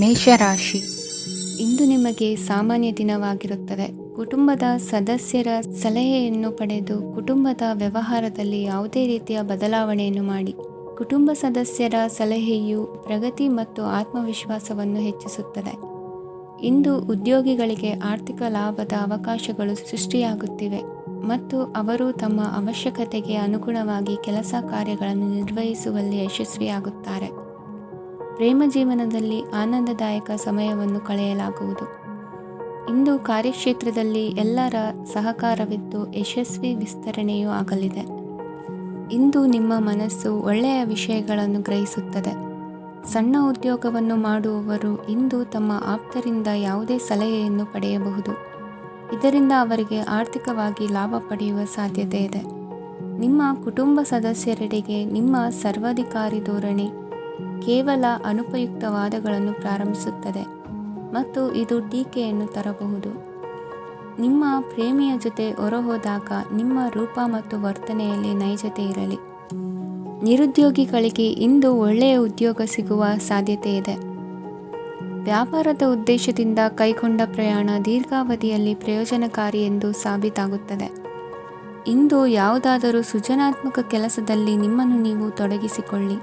ಮೇಷರಾಶಿ. ಇಂದು ನಿಮಗೆ ಸಾಮಾನ್ಯ ದಿನವಾಗಿರುತ್ತದೆ. ಕುಟುಂಬದ ಸದಸ್ಯರ ಸಲಹೆಯನ್ನು ಪಡೆದು ಕುಟುಂಬದ ವ್ಯವಹಾರದಲ್ಲಿ ಯಾವುದೇ ರೀತಿಯ ಬದಲಾವಣೆಯನ್ನು ಮಾಡಿ. ಕುಟುಂಬ ಸದಸ್ಯರ ಸಲಹೆಯು ಪ್ರಗತಿ ಮತ್ತು ಆತ್ಮವಿಶ್ವಾಸವನ್ನು ಹೆಚ್ಚಿಸುತ್ತದೆ. ಇಂದು ಉದ್ಯೋಗಿಗಳಿಗೆ ಆರ್ಥಿಕ ಲಾಭದ ಅವಕಾಶಗಳು ಸೃಷ್ಟಿಯಾಗುತ್ತಿವೆ ಮತ್ತು ಅವರು ತಮ್ಮ ಅವಶ್ಯಕತೆಗೆ ಅನುಗುಣವಾಗಿ ಕೆಲಸ ಕಾರ್ಯಗಳನ್ನು ನಿರ್ವಹಿಸುವಲ್ಲಿ ಯಶಸ್ವಿಯಾಗುತ್ತಾರೆ. ಪ್ರೇಮ ಜೀವನದಲ್ಲಿ ಆನಂದದಾಯಕ ಸಮಯವನ್ನು ಕಳೆಯಲಾಗುವುದು. ಇಂದು ಕಾರ್ಯಕ್ಷೇತ್ರದಲ್ಲಿ ಎಲ್ಲರ ಸಹಕಾರವಿದ್ದು ಯಶಸ್ವಿ ವಿಸ್ತರಣೆಯೂ ಆಗಲಿದೆ. ಇಂದು ನಿಮ್ಮ ಮನಸ್ಸು ಒಳ್ಳೆಯ ವಿಷಯಗಳನ್ನು ಗ್ರಹಿಸುತ್ತದೆ. ಸಣ್ಣ ಉದ್ಯೋಗವನ್ನು ಮಾಡುವವರು ಇಂದು ತಮ್ಮ ಆಪ್ತರಿಂದ ಯಾವುದೇ ಸಲಹೆಯನ್ನು ಪಡೆಯಬಹುದು. ಇದರಿಂದ ಅವರಿಗೆ ಆರ್ಥಿಕವಾಗಿ ಲಾಭ ಪಡೆಯುವ ಸಾಧ್ಯತೆ ಇದೆ. ನಿಮ್ಮ ಕುಟುಂಬ ಸದಸ್ಯರೆಡೆಗೆ ನಿಮ್ಮ ಸರ್ವಾಧಿಕಾರಿ ಧೋರಣೆ ಕೇವಲ ಅನುಪಯುಕ್ತ ವಾದಗಳನ್ನು ಪ್ರಾರಂಭಿಸುತ್ತದೆ ಮತ್ತು ಇದು ಟೀಕೆಯನ್ನು ತರಬಹುದು. ನಿಮ್ಮ ಪ್ರೇಮಿಯ ಜೊತೆ ಹೊರಹೋದಾಗ ನಿಮ್ಮ ರೂಪ ಮತ್ತು ವರ್ತನೆಯಲ್ಲಿ ನೈಜತೆ ಇರಲಿ. ನಿರುದ್ಯೋಗಿಗಳಿಗೆ ಇಂದು ಒಳ್ಳೆಯ ಉದ್ಯೋಗ ಸಿಗುವ ಸಾಧ್ಯತೆ ಇದೆ. ವ್ಯಾಪಾರದ ಉದ್ದೇಶದಿಂದ ಕೈಗೊಂಡ ಪ್ರಯಾಣ ದೀರ್ಘಾವಧಿಯಲ್ಲಿ ಪ್ರಯೋಜನಕಾರಿ ಎಂದು ಸಾಬೀತಾಗುತ್ತದೆ. ಇಂದು ಯಾವುದಾದರೂ ಸೃಜನಾತ್ಮಕ ಕೆಲಸದಲ್ಲಿ ನಿಮ್ಮನ್ನು ನೀವು ತೊಡಗಿಸಿಕೊಳ್ಳಿ.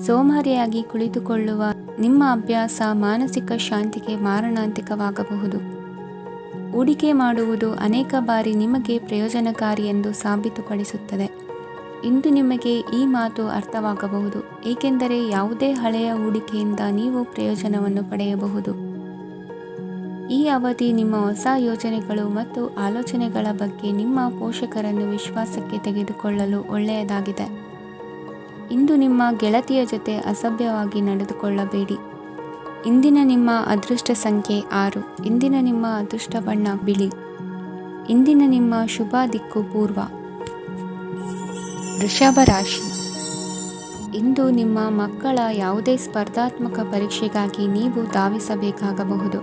ಸೋಮಾರಿಯಾಗಿ ಕುಳಿತುಕೊಳ್ಳುವ ನಿಮ್ಮ ಅಭ್ಯಾಸ ಮಾನಸಿಕ ಶಾಂತಿಗೆ ಮಾರಣಾಂತಿಕವಾಗಬಹುದು. ಹೂಡಿಕೆ ಮಾಡುವುದು ಅನೇಕ ಬಾರಿ ನಿಮಗೆ ಪ್ರಯೋಜನಕಾರಿ ಎಂದು ಸಾಬೀತುಪಡಿಸುತ್ತದೆ. ಇಂದು ನಿಮಗೆ ಈ ಮಾತು ಅರ್ಥವಾಗಬಹುದು, ಏಕೆಂದರೆ ಯಾವುದೇ ಹಳೆಯ ಹೂಡಿಕೆಯಿಂದ ನೀವು ಪ್ರಯೋಜನವನ್ನು ಪಡೆಯಬಹುದು. ಈ ಅವಧಿ ನಿಮ್ಮ ಹೊಸ ಯೋಜನೆಗಳು ಮತ್ತು ಆಲೋಚನೆಗಳ ಬಗ್ಗೆ ನಿಮ್ಮ ಪೋಷಕರನ್ನು ವಿಶ್ವಾಸಕ್ಕೆ ತೆಗೆದುಕೊಳ್ಳಲು ಒಳ್ಳೆಯದಾಗಿದೆ. ಇಂದು ನಿಮ್ಮ ಗೆಳತಿಯ ಜೊತೆ ಅಸಭ್ಯವಾಗಿ ನಡೆದುಕೊಳ್ಳಬೇಡಿ. ಇಂದಿನ ನಿಮ್ಮ ಅದೃಷ್ಟ ಸಂಖ್ಯೆ 6. ಇಂದಿನ ನಿಮ್ಮ ಅದೃಷ್ಟ ಬಣ್ಣ ಬಿಳಿ. ಇಂದಿನ ನಿಮ್ಮ ಶುಭ ದಿಕ್ಕು ಪೂರ್ವ. ವೃಷಭ ರಾಶಿ. ಇಂದು ನಿಮ್ಮ ಮಕ್ಕಳ ಯಾವುದೇ ಸ್ಪರ್ಧಾತ್ಮಕ ಪರೀಕ್ಷೆಗಾಗಿ ನೀವು ಧಾವಿಸಬೇಕಾಗಬಹುದು.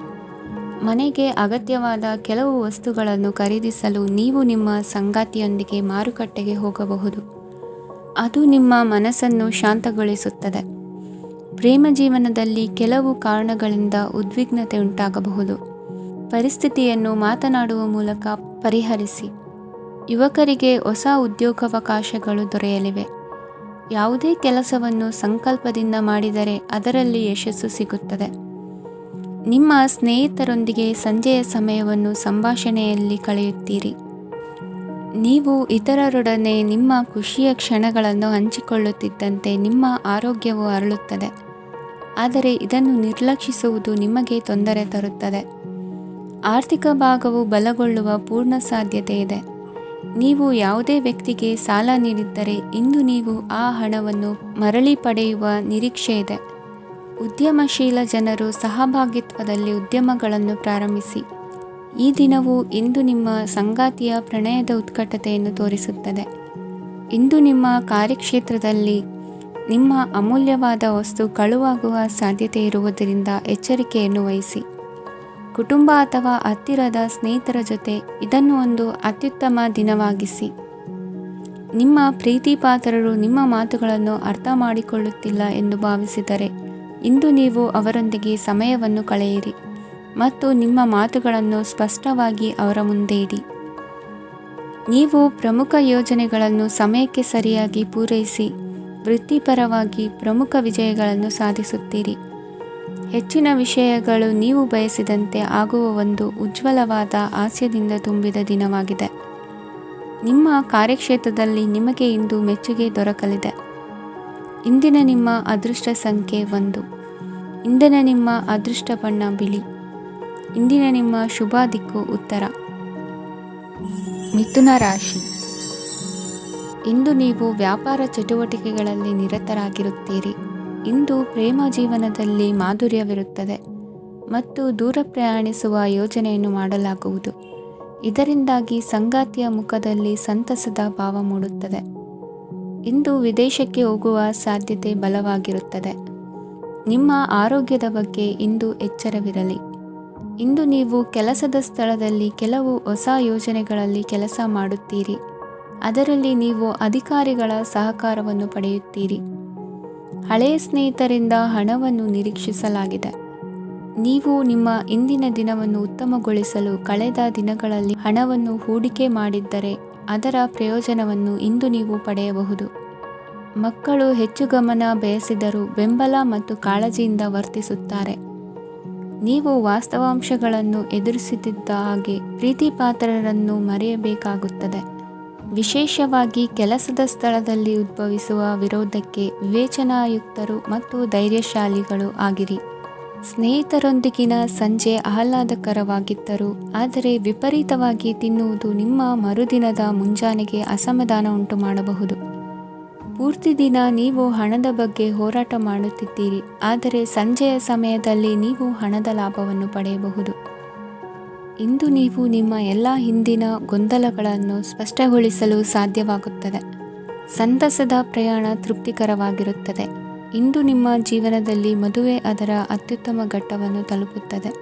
ಮನೆಗೆ ಅಗತ್ಯವಾದ ಕೆಲವು ವಸ್ತುಗಳನ್ನು ಖರೀದಿಸಲು ನೀವು ನಿಮ್ಮ ಸಂಗಾತಿಯೊಂದಿಗೆ ಮಾರುಕಟ್ಟೆಗೆ ಹೋಗಬಹುದು. ಅದು ನಿಮ್ಮ ಮನಸ್ಸನ್ನು ಶಾಂತಗೊಳಿಸುತ್ತದೆ. ಪ್ರೇಮ ಜೀವನದಲ್ಲಿ ಕೆಲವು ಕಾರಣಗಳಿಂದ ಉದ್ವಿಗ್ನತೆ ಉಂಟಾಗಬಹುದು. ಪರಿಸ್ಥಿತಿಯನ್ನು ಮಾತನಾಡುವ ಮೂಲಕ ಪರಿಹರಿಸಿ. ಯುವಕರಿಗೆ ಹೊಸ ಉದ್ಯೋಗಾವಕಾಶಗಳು ದೊರೆಯಲಿವೆ. ಯಾವುದೇ ಕೆಲಸವನ್ನು ಸಂಕಲ್ಪದಿಂದ ಮಾಡಿದರೆ ಅದರಲ್ಲಿ ಯಶಸ್ಸು ಸಿಗುತ್ತದೆ. ನಿಮ್ಮ ಸ್ನೇಹಿತರೊಂದಿಗೆ ಸಂಜೆಯ ಸಮಯವನ್ನು ಸಂಭಾಷಣೆಯಲ್ಲಿ ಕಳೆಯುತ್ತೀರಿ. ನೀವು ಇತರರೊಡನೆ ನಿಮ್ಮ ಖುಷಿಯ ಕ್ಷಣಗಳನ್ನು ಹಂಚಿಕೊಳ್ಳುತ್ತಿದ್ದಂತೆ ನಿಮ್ಮ ಆರೋಗ್ಯವು ಅರಳುತ್ತದೆ. ಆದರೆ ಇದನ್ನು ನಿರ್ಲಕ್ಷಿಸುವುದು ನಿಮಗೆ ತೊಂದರೆ ತರುತ್ತದೆ. ಆರ್ಥಿಕ ಭಾಗವು ಬಲಗೊಳ್ಳುವ ಪೂರ್ಣ ಸಾಧ್ಯತೆ ಇದೆ. ನೀವು ಯಾವುದೇ ವ್ಯಕ್ತಿಗೆ ಸಾಲ ನೀಡಿದ್ದರೆ ಇಂದು ನೀವು ಆ ಹಣವನ್ನು ಮರಳಿ ಪಡೆಯುವ ನಿರೀಕ್ಷೆ ಇದೆ. ಉದ್ಯಮಶೀಲ ಜನರು ಸಹಭಾಗಿತ್ವದಲ್ಲಿ ಉದ್ಯಮಗಳನ್ನು ಪ್ರಾರಂಭಿಸಿ. ಈ ದಿನವು ಇಂದು ನಿಮ್ಮ ಸಂಗಾತಿಯ ಪ್ರಣಯದ ಉತ್ಕಟತೆಯನ್ನು ತೋರಿಸುತ್ತದೆ. ಇಂದು ನಿಮ್ಮ ಕಾರ್ಯಕ್ಷೇತ್ರದಲ್ಲಿ ನಿಮ್ಮ ಅಮೂಲ್ಯವಾದ ವಸ್ತು ಕಳುವಾಗುವ ಸಾಧ್ಯತೆ ಇರುವುದರಿಂದ ಎಚ್ಚರಿಕೆಯನ್ನು ವಹಿಸಿ. ಕುಟುಂಬ ಅಥವಾ ಹತ್ತಿರದ ಸ್ನೇಹಿತರ ಜೊತೆ ಇದನ್ನು ಒಂದು ಅತ್ಯುತ್ತಮ ದಿನವಾಗಿಸಿ. ನಿಮ್ಮ ಪ್ರೀತಿಪಾತ್ರರು ನಿಮ್ಮ ಮಾತುಗಳನ್ನು ಅರ್ಥ ಮಾಡಿಕೊಳ್ಳುತ್ತಿಲ್ಲ ಎಂದು ಭಾವಿಸಿದರೆ ಇಂದು ನೀವು ಅವರೊಂದಿಗೆ ಸಮಯವನ್ನು ಕಳೆಯಿರಿ ಮತ್ತು ನಿಮ್ಮ ಮಾತುಗಳನ್ನು ಸ್ಪಷ್ಟವಾಗಿ ಅವರ ಮುಂದೆ ಇಡಿ. ನೀವು ಪ್ರಮುಖ ಯೋಜನೆಗಳನ್ನು ಸಮಯಕ್ಕೆ ಸರಿಯಾಗಿ ಪೂರೈಸಿ ವೃತ್ತಿಪರವಾಗಿ ಪ್ರಮುಖ ವಿಜಯಗಳನ್ನು ಸಾಧಿಸುತ್ತೀರಿ. ಹೆಚ್ಚಿನ ವಿಷಯಗಳು ನೀವು ಬಯಸಿದಂತೆ ಆಗುವ ಒಂದು ಉಜ್ವಲವಾದ ಹಾಸ್ಯದಿಂದ ತುಂಬಿದ ದಿನವಾಗಿದೆ. ನಿಮ್ಮ ಕಾರ್ಯಕ್ಷೇತ್ರದಲ್ಲಿ ನಿಮಗೆ ಇಂದು ಮೆಚ್ಚುಗೆ ದೊರಕಲಿದೆ. ಇಂದಿನ ನಿಮ್ಮ ಅದೃಷ್ಟ ಸಂಖ್ಯೆ 1. ಇಂದಿನ ನಿಮ್ಮ ಅದೃಷ್ಟ ಬಣ್ಣ ಬಿಳಿ. ಇಂದಿನ ನಿಮ್ಮ ಶುಭ ದಿಕ್ಕು ಉತ್ತರ. ಮಿಥುನ ರಾಶಿ. ಇಂದು ನೀವು ವ್ಯಾಪಾರ ಚಟುವಟಿಕೆಗಳಲ್ಲಿ ನಿರತರಾಗಿರುತ್ತೀರಿ. ಇಂದು ಪ್ರೇಮ ಜೀವನದಲ್ಲಿ ಮಾಧುರ್ಯವಿರುತ್ತದೆ ಮತ್ತು ದೂರ ಪ್ರಯಾಣಿಸುವ ಯೋಜನೆಯನ್ನು ಮಾಡಲಾಗುವುದು. ಇದರಿಂದಾಗಿ ಸಂಗಾತಿಯ ಮುಖದಲ್ಲಿ ಸಂತಸದ ಭಾವ ಮೂಡುತ್ತದೆ. ಇಂದು ವಿದೇಶಕ್ಕೆ ಹೋಗುವ ಸಾಧ್ಯತೆ ಬಲವಾಗಿರುತ್ತದೆ. ನಿಮ್ಮ ಆರೋಗ್ಯದ ಬಗ್ಗೆ ಇಂದು ಎಚ್ಚರವಿರಲಿ. ಇಂದು ನೀವು ಕೆಲಸದ ಸ್ಥಳದಲ್ಲಿ ಕೆಲವು ಹೊಸ ಯೋಜನೆಗಳಲ್ಲಿ ಕೆಲಸ ಮಾಡುತ್ತೀರಿ. ಅದರಲ್ಲಿ ನೀವು ಅಧಿಕಾರಿಗಳ ಸಹಕಾರವನ್ನು ಪಡೆಯುತ್ತೀರಿ. ಹಳೆಯ ಸ್ನೇಹಿತರಿಂದ ಹಣವನ್ನು ನಿರೀಕ್ಷಿಸಲಾಗಿದೆ. ನೀವು ನಿಮ್ಮ ಇಂದಿನ ದಿನವನ್ನು ಉತ್ತಮಗೊಳಿಸಲು ಕಳೆದ ದಿನಗಳಲ್ಲಿ ಹಣವನ್ನು ಹೂಡಿಕೆ ಮಾಡಿದ್ದರೆ ಅದರ ಪ್ರಯೋಜನವನ್ನು ಇಂದು ನೀವು ಪಡೆಯಬಹುದು. ಮಕ್ಕಳು ಹೆಚ್ಚು ಗಮನ ಬಯಸಿದರೂ ಬೆಂಬಲ ಮತ್ತು ಕಾಳಜಿಯಿಂದ ವರ್ತಿಸುತ್ತಾರೆ. ನೀವು ವಾಸ್ತವಾಂಶಗಳನ್ನು ಎದುರಿಸುತ್ತಿದ್ದ ಹಾಗೆ ಪ್ರೀತಿಪಾತ್ರರನ್ನು ಮರೆಯಬೇಕಾಗುತ್ತದೆ. ವಿಶೇಷವಾಗಿ ಕೆಲಸದ ಸ್ಥಳದಲ್ಲಿ ಉದ್ಭವಿಸುವ ವಿರೋಧಕ್ಕೆ ವಿವೇಚನಾಯುಕ್ತರು ಮತ್ತು ಧೈರ್ಯಶಾಲಿಗಳು ಆಗಿರಿ. ಸ್ನೇಹಿತರೊಂದಿಗಿನ ಸಂಜೆ ಆಹ್ಲಾದಕರವಾಗಿದ್ದರೂ ಆದರೆ ವಿಪರೀತವಾಗಿ ತಿನ್ನುವುದು ನಿಮ್ಮ ಮರುದಿನದ ಮುಂಜಾನೆಗೆ ಅಸಮಾಧಾನ ಉಂಟು ಮಾಡಬಹುದು. ಪೂರ್ತಿ ದಿನ ನೀವು ಹಣದ ಬಗ್ಗೆ ಹೋರಾಟ ಮಾಡುತ್ತಿದ್ದೀರಿ, ಆದರೆ ಸಂಜೆಯ ಸಮಯದಲ್ಲಿ ನೀವು ಹಣದ ಲಾಭವನ್ನು ಪಡೆಯಬಹುದು. ಇಂದು ನೀವು ನಿಮ್ಮ ಎಲ್ಲ ಹಿಂದಿನ ಗೊಂದಲಗಳನ್ನು ಸ್ಪಷ್ಟಗೊಳಿಸಲು ಸಾಧ್ಯವಾಗುತ್ತದೆ. ಸಂತಸದ ಪ್ರಯಾಣ ತೃಪ್ತಿಕರವಾಗಿರುತ್ತದೆ. ಇಂದು ನಿಮ್ಮ ಜೀವನದಲ್ಲಿ ಮದುವೆ ಅದರ ಅತ್ಯುತ್ತಮ ಘಟ್ಟವನ್ನು ತಲುಪುತ್ತದೆ.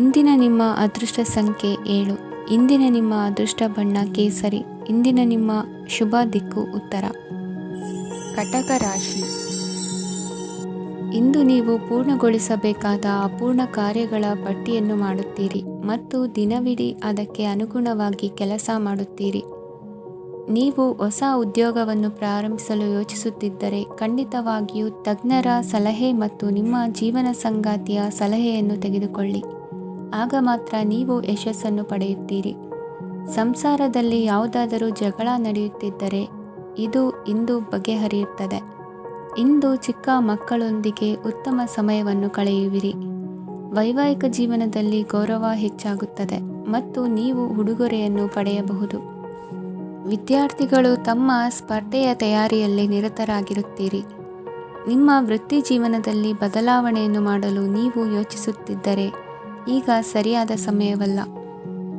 ಇಂದಿನ ನಿಮ್ಮ ಅದೃಷ್ಟ ಸಂಖ್ಯೆ 7. ಇಂದಿನ ನಿಮ್ಮ ಅದೃಷ್ಟ ಬಣ್ಣ ಕೇಸರಿ. ಇಂದಿನ ನಿಮ್ಮ ಶುಭ ದಿಕ್ಕು ಉತ್ತರ. ಕಟಕ ರಾಶಿ. ಇಂದು ನೀವು ಪೂರ್ಣಗೊಳಿಸಬೇಕಾದ ಅಪೂರ್ಣ ಕಾರ್ಯಗಳ ಪಟ್ಟಿಯನ್ನು ಮಾಡುತ್ತೀರಿ ಮತ್ತು ದಿನವಿಡೀ ಅದಕ್ಕೆ ಅನುಗುಣವಾಗಿ ಕೆಲಸ ಮಾಡುತ್ತೀರಿ. ನೀವು ಹೊಸ ಉದ್ಯೋಗವನ್ನು ಪ್ರಾರಂಭಿಸಲು ಯೋಚಿಸುತ್ತಿದ್ದರೆ ಖಂಡಿತವಾಗಿಯೂ ತಜ್ಞರ ಸಲಹೆ ಮತ್ತು ನಿಮ್ಮ ಜೀವನ ಸಂಗಾತಿಯ ಸಲಹೆಯನ್ನು ತೆಗೆದುಕೊಳ್ಳಿ. ಆಗ ಮಾತ್ರ ನೀವು ಯಶಸ್ಸನ್ನು ಪಡೆಯುತ್ತೀರಿ. ಸಂಸಾರದಲ್ಲಿ ಯಾವುದಾದರೂ ಜಗಳ ನಡೆಯುತ್ತಿದ್ದರೆ ಇದು ಇಂದು ಬಗೆಹರಿಯುತ್ತದೆ. ಇಂದು ಚಿಕ್ಕ ಮಕ್ಕಳೊಂದಿಗೆ ಉತ್ತಮ ಸಮಯವನ್ನು ಕಳೆಯುವಿರಿ. ವೈವಾಹಿಕ ಜೀವನದಲ್ಲಿ ಗೌರವ ಹೆಚ್ಚಾಗುತ್ತದೆ ಮತ್ತು ನೀವು ಉಡುಗೊರೆಯನ್ನು ಪಡೆಯಬಹುದು. ವಿದ್ಯಾರ್ಥಿಗಳು ತಮ್ಮ ಸ್ಪರ್ಧೆಯ ತಯಾರಿಯಲ್ಲಿ ನಿರತರಾಗಿರುತ್ತೀರಿ. ನಿಮ್ಮ ವೃತ್ತಿ ಜೀವನದಲ್ಲಿ ಬದಲಾವಣೆಯನ್ನು ಮಾಡಲು ನೀವು ಯೋಚಿಸುತ್ತಿದ್ದರೆ ಈಗ ಸರಿಯಾದ ಸಮಯವಲ್ಲ.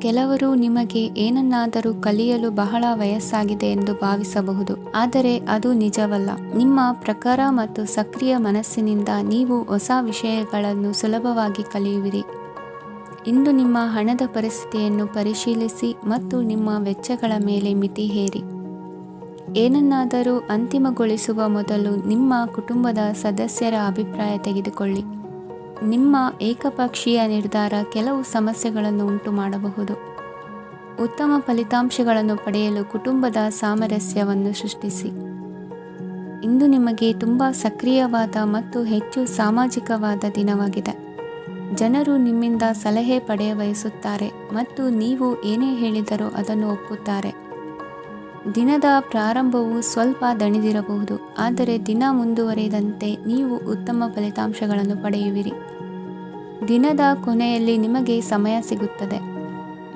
ಕೆಲವರು ನಿಮಗೆ ಏನನ್ನಾದರೂ ಕಲಿಯಲು ಬಹಳ ವಯಸ್ಸಾಗಿದೆ ಎಂದು ಭಾವಿಸಬಹುದು, ಆದರೆ ಅದು ನಿಜವಲ್ಲ. ನಿಮ್ಮ ಪ್ರಖರ ಮತ್ತು ಸಕ್ರಿಯ ಮನಸ್ಸಿನಿಂದ ನೀವು ಹೊಸ ವಿಷಯಗಳನ್ನು ಸುಲಭವಾಗಿ ಕಲಿಯುವಿರಿ. ಇಂದು ನಿಮ್ಮ ಹಣದ ಪರಿಸ್ಥಿತಿಯನ್ನು ಪರಿಶೀಲಿಸಿ ಮತ್ತು ನಿಮ್ಮ ವೆಚ್ಚಗಳ ಮೇಲೆ ಮಿತಿ ಹೇರಿ. ಏನನ್ನಾದರೂ ಅಂತಿಮಗೊಳಿಸುವ ಮೊದಲು ನಿಮ್ಮ ಕುಟುಂಬದ ಸದಸ್ಯರ ಅಭಿಪ್ರಾಯ ತೆಗೆದುಕೊಳ್ಳಿ. ನಿಮ್ಮ ಏಕಪಕ್ಷೀಯ ನಿರ್ಧಾರ ಕೆಲವು ಸಮಸ್ಯೆಗಳನ್ನು ಉಂಟು ಮಾಡಬಹುದು. ಉತ್ತಮ ಫಲಿತಾಂಶಗಳನ್ನು ಪಡೆಯಲು ಕುಟುಂಬದ ಸಾಮರಸ್ಯವನ್ನು ಸೃಷ್ಟಿಸಿ. ಇಂದು ನಿಮಗೆ ತುಂಬ ಸಕ್ರಿಯವಾದ ಮತ್ತು ಹೆಚ್ಚು ಸಾಮಾಜಿಕವಾದ ದಿನವಾಗಿದೆ. ಜನರು ನಿಮ್ಮಿಂದ ಸಲಹೆ ಪಡೆಯ ಬಯಸುತ್ತಾರೆ ಮತ್ತು ನೀವು ಏನೇ ಹೇಳಿದರೂ ಅದನ್ನು ಒಪ್ಪುತ್ತಾರೆ. ದಿನದ ಪ್ರಾರಂಭವು ಸ್ವಲ್ಪ ದಣಿದಿರಬಹುದು, ಆದರೆ ದಿನ ಮುಂದುವರಿದಂತೆ ನೀವು ಉತ್ತಮ ಫಲಿತಾಂಶಗಳನ್ನು ಪಡೆಯುವಿರಿ. ದಿನದ ಕೊನೆಯಲ್ಲಿ ನಿಮಗೆ ಸಮಯ ಸಿಗುತ್ತದೆ